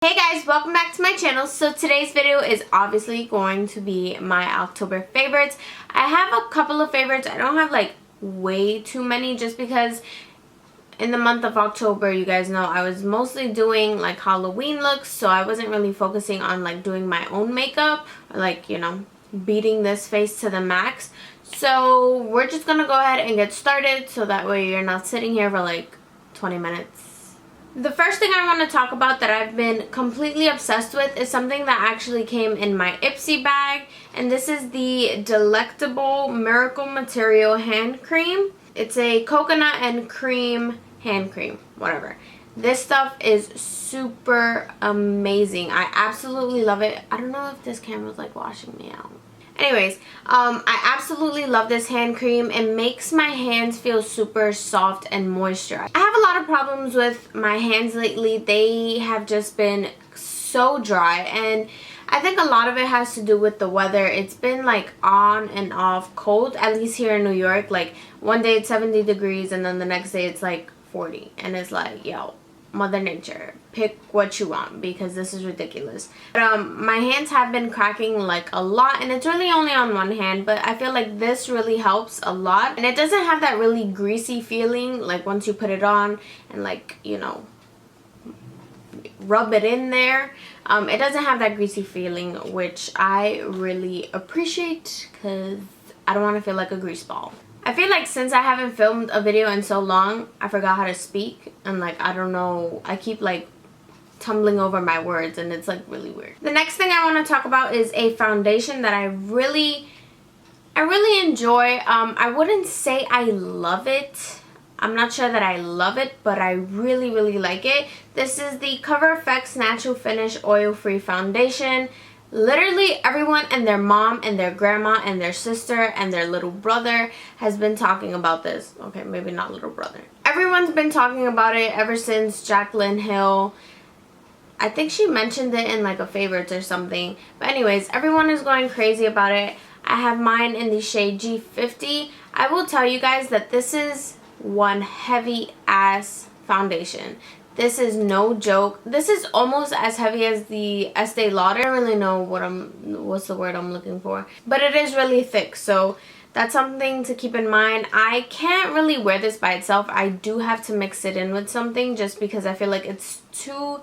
Hey guys, welcome back to my channel. So today's video is obviously going to be my October favorites. I have a couple of favorites. I don't have like way too many just because in the month of October, you guys know, I was mostly doing like Halloween looks, so I wasn't really focusing on like doing my own makeup or like, you know, beating this face to the max. So we're just gonna go ahead and get started so that way you're not sitting here for like 20 minutes. The first thing I want to talk about that I've been completely obsessed with is something that actually came in my Ipsy bag, and this is the Delectable Miracle Material Hand Cream. It's a coconut and cream hand cream, whatever. This stuff is super amazing. I absolutely love it. I don't know if this camera's like washing me out. Anyways, I absolutely love this hand cream. It makes my hands feel super soft and moisturized. I have a lot of problems with my hands lately. They have just been so dry, and I think a lot of it has to do with the weather. It's been like on and off cold, at least here in New York. Like one day it's 70 degrees and then the next day it's like 40, and it's like, yo, Mother Nature, pick what you want because this is ridiculous. But my hands have been cracking like a lot, and it's really only on one hand, but I feel like this really helps a lot, and it doesn't have that really greasy feeling like once you put it on and like, you know, rub it in there. It doesn't have that greasy feeling, which I really appreciate because I don't want to feel like a grease ball. I feel like since I haven't filmed a video in so long, I forgot how to speak, and like, I don't know, I keep like tumbling over my words and it's like really weird. The next thing I want to talk about is a foundation that I really enjoy. I wouldn't say I love it. I'm not sure that I love it, but I really like it. This is the Cover FX Natural Finish Oil-Free Foundation. Literally everyone and their mom and their grandma and their sister and their little brother has been talking about this. Okay, maybe not little brother. Everyone's been talking about it ever since Jaclyn Hill. I think she mentioned it in like a favorites or something. But anyways, everyone is going crazy about it. I have mine in the shade G50. I will tell you guys that this is one heavy ass foundation. This is no joke. This is almost as heavy as the Estee Lauder. I don't really know what's the word I'm looking for, but it is really thick, so that's something to keep in mind. I can't really wear this by itself. I do have to mix it in with something just because I feel like it's too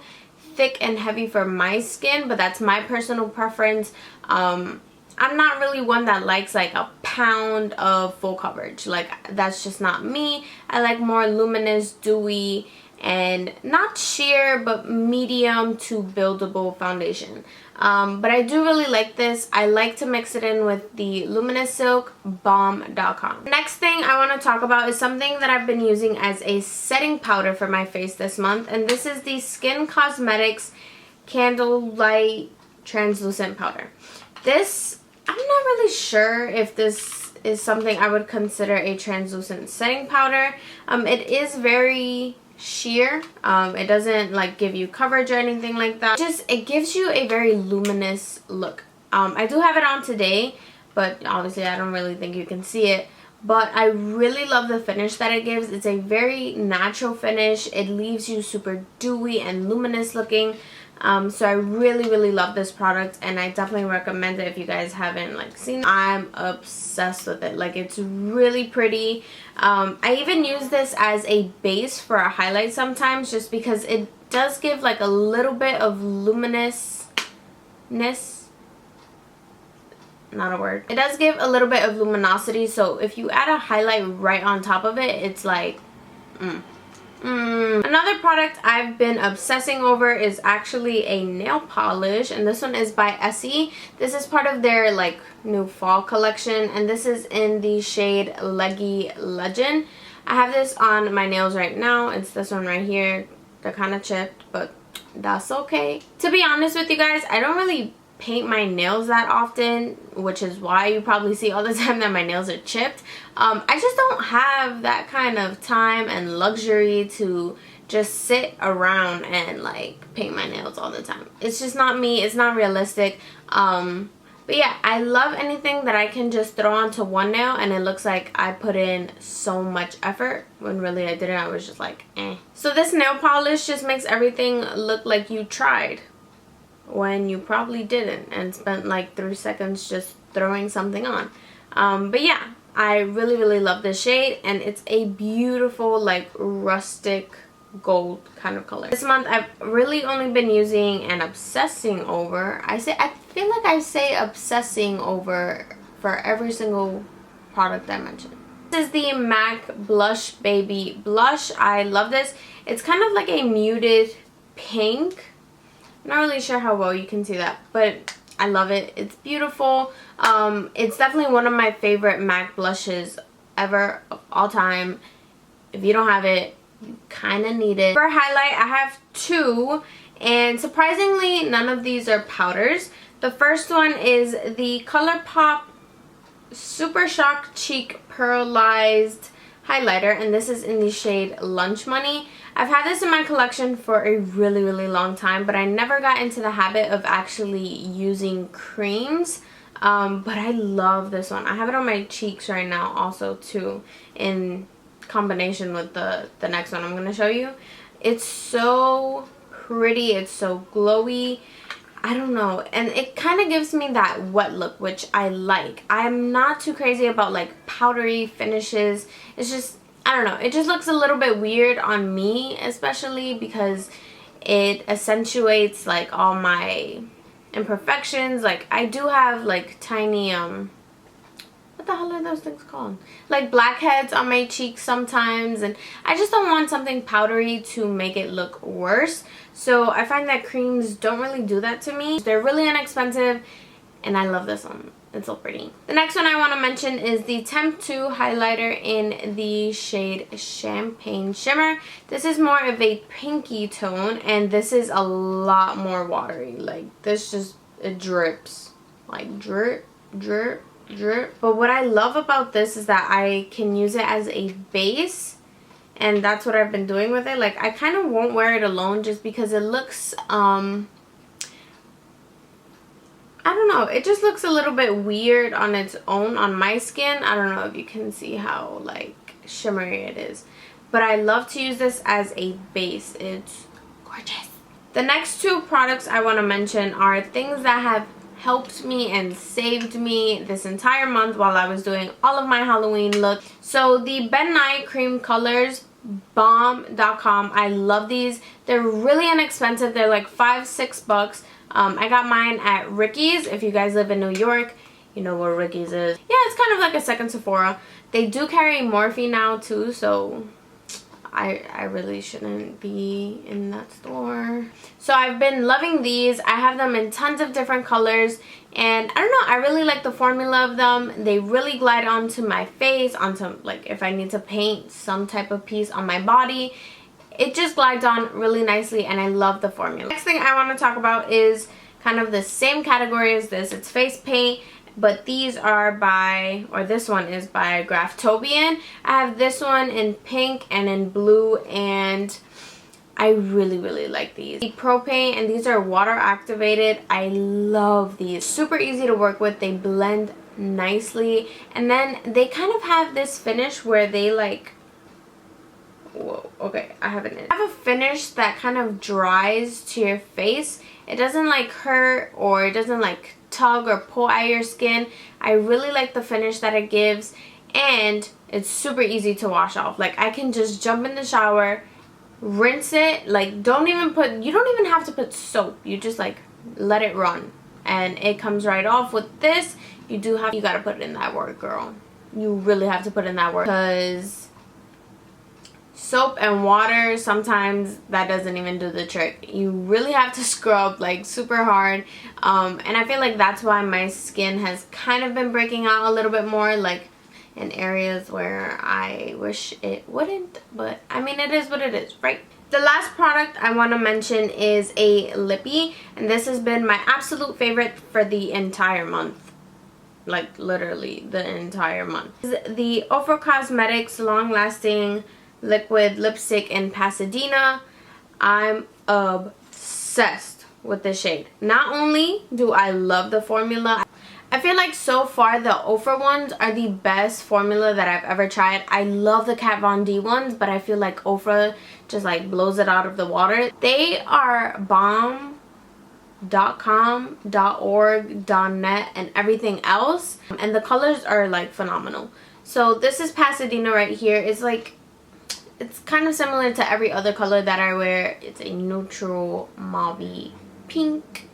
thick and heavy for my skin, but that's my personal preference. I'm not really one that likes like a pound of full coverage. Like, that's just not me. I like more luminous, dewy, and not sheer but medium to buildable foundation. But I do really like this. I like to mix it in with the Luminous Silk Balm.com. Next thing I want to talk about is something that I've been using as a setting powder for my face this month, and this is the Skinn Cosmetics Candlelight Translucent Powder. This, I'm not really sure if this is something I would consider a translucent setting powder. It is very sheer. It doesn't like give you coverage or anything like that. It gives you a very luminous look. I do have it on today, but obviously I don't really think you can see it, but I really love the finish that it gives. It's a very natural finish. It leaves you super dewy and luminous looking. So I really love this product, and I definitely recommend it if you guys haven't like seen it. I'm obsessed with it. Like, it's really pretty. I even use this as a base for a highlight sometimes just because it does give like a little bit of luminousness. Not a word. It does give a little bit of luminosity, so if you add a highlight right on top of it, it's like Another product I've been obsessing over is actually a nail polish, and this one is by Essie. This is part of their like new fall collection, and this is in the shade Leggy Legend. I have this on my nails right now. It's this one right here. They're kind of chipped, but that's okay. To be honest with you guys, I don't really paint my nails that often, which is why you probably see all the time that my nails are chipped. I just don't have that kind of time and luxury to just sit around and like paint my nails all the time. It's just not me. It's not realistic. But yeah, I love anything that I can just throw onto one nail and it looks like I put in so much effort when really I didn't. I was just like, eh. So this nail polish just makes everything look like you tried when you probably didn't and spent like 3 seconds just throwing something on. But yeah, I really love this shade, and it's a beautiful like rustic gold kind of color. This month I've really only been using and obsessing over, I feel like I say obsessing over for every single product I mentioned. This is the MAC Blushbaby Blush. I love this. It's kind of like a muted pink. I'm not really sure how well you can see that, but I love it. It's beautiful. It's definitely one of my favorite MAC blushes ever of all time. If you don't have it, you kind of need it. For highlight, I have 2, and surprisingly none of these are powders. The first one is the Colourpop Super Shock Cheek Pearlized highlighter, and this is in the shade Lunch Money. I've had this in my collection for a really long time, but I never got into the habit of actually using creams. But I love this one. I have it on my cheeks right now also too, in combination with the next one I'm going to show you. It's so pretty. It's so glowy. I don't know, and it kind of gives me that wet look, which I like. I'm not too crazy about like powdery finishes. It's just, I don't know, it just looks a little bit weird on me, especially because it accentuates like all my imperfections. Like I do have like tiny what the hell are those things called, like blackheads on my cheeks sometimes, and I just don't want something powdery to make it look worse. So I find that creams don't really do that to me. They're really inexpensive, and I love this one. It's so pretty. The next one I want to mention is the Temptu highlighter in the shade Champagne Shimmer. This is more of a pinky tone, and this is a lot more watery. Like this just, it drips. Like drip, drip, drip. But what I love about this is that I can use it as a base, and that's what I've been doing with it. Like I kind of won't wear it alone just because it looks I don't know, it just looks a little bit weird on its own on my skin. I don't know if you can see how like shimmery it is, but I love to use this as a base. It's gorgeous. The next 2 products I want to mention are things that have helped me and saved me this entire month while I was doing all of my Halloween look. So the Nye Creme Colors bomb.com. I love these. They're really inexpensive. They're like $5-6. I got mine at Ricky's. If you guys live in New York, you know where Ricky's is. Yeah, it's kind of like a second Sephora. They do carry Morphe now too, so I really shouldn't be in that store. So I've been loving these. I have them in tons of different colors, and I don't know, I really like the formula of them. They really glide onto my face, onto like if I need to paint some type of piece on my body. It just glides on really nicely, and I love the formula. Next thing I want to talk about is kind of the same category as this. It's face paint, but these are by, or this one is by Graftobian. I have this one in pink and in blue, and I really like these. The Pro Paint, and these are water activated. I love these. Super easy to work with. They blend nicely, and then they kind of have this finish where they like, whoa, okay, I have a finish that kind of dries to your face. It doesn't like hurt, or it doesn't like tug or pull at your skin. I really like the finish that it gives, and it's super easy to wash off. Like I can just jump in the shower, rinse it, like you don't even have to put soap. You just like let it run and it comes right off. With this, you gotta put in that work, girl. You really have to put in that work, because soap and water, sometimes that doesn't even do the trick. You really have to scrub like super hard, and I feel like that's why my skin has kind of been breaking out a little bit more, like in areas where I wish it wouldn't, but I mean, it is what it is, right? The last product I want to mention is a lippy, and this has been my absolute favorite for the entire month. Like literally the entire month. The Ofra Cosmetics Long Lasting Liquid Lipstick in Pasadena. I'm obsessed with this shade. Not only do I love the formula, I feel like so far the Ofra ones are the best formula that I've ever tried. I love the Kat Von D ones, but I feel like Ofra just like blows it out of the water. They are bomb.com, .org, .net, and everything else. And the colors are like phenomenal. So this is Pasadena right here. It's like, it's kind of similar to every other color that I wear. It's a neutral mauve pink.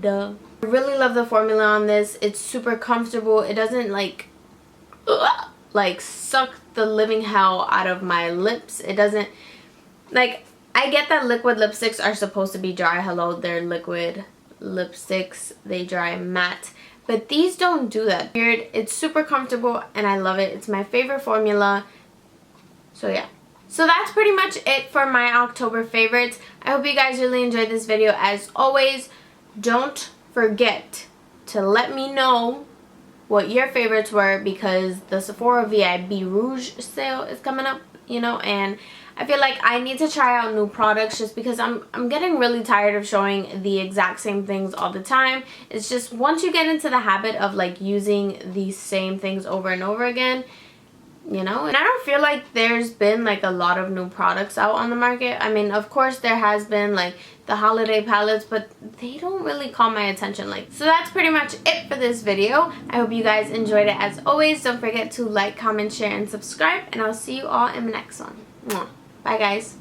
Duh. I really love the formula on this. It's super comfortable. It doesn't like suck the living hell out of my lips. It doesn't, like, I get that liquid lipsticks are supposed to be dry. Hello, they're liquid lipsticks. They dry matte. But these don't do that. Weird. It's super comfortable and I love it. It's my favorite formula. So yeah. So that's pretty much it for my October favorites. I hope you guys really enjoyed this video. As always, don't forget to let me know what your favorites were, because the Sephora VIB Rouge sale is coming up, you know, and I feel like I need to try out new products just because I'm getting really tired of showing the exact same things all the time. It's just once you get into the habit of like using these same things over and over again, you know, and I don't feel like there's been like a lot of new products out on the market. I mean, of course there has been like the holiday palettes, but they don't really call my attention. Like, so that's pretty much it for this video. I hope you guys enjoyed it. As always, don't forget to like, comment, share, and subscribe, and I'll see you all in the next one. Mwah. Bye guys.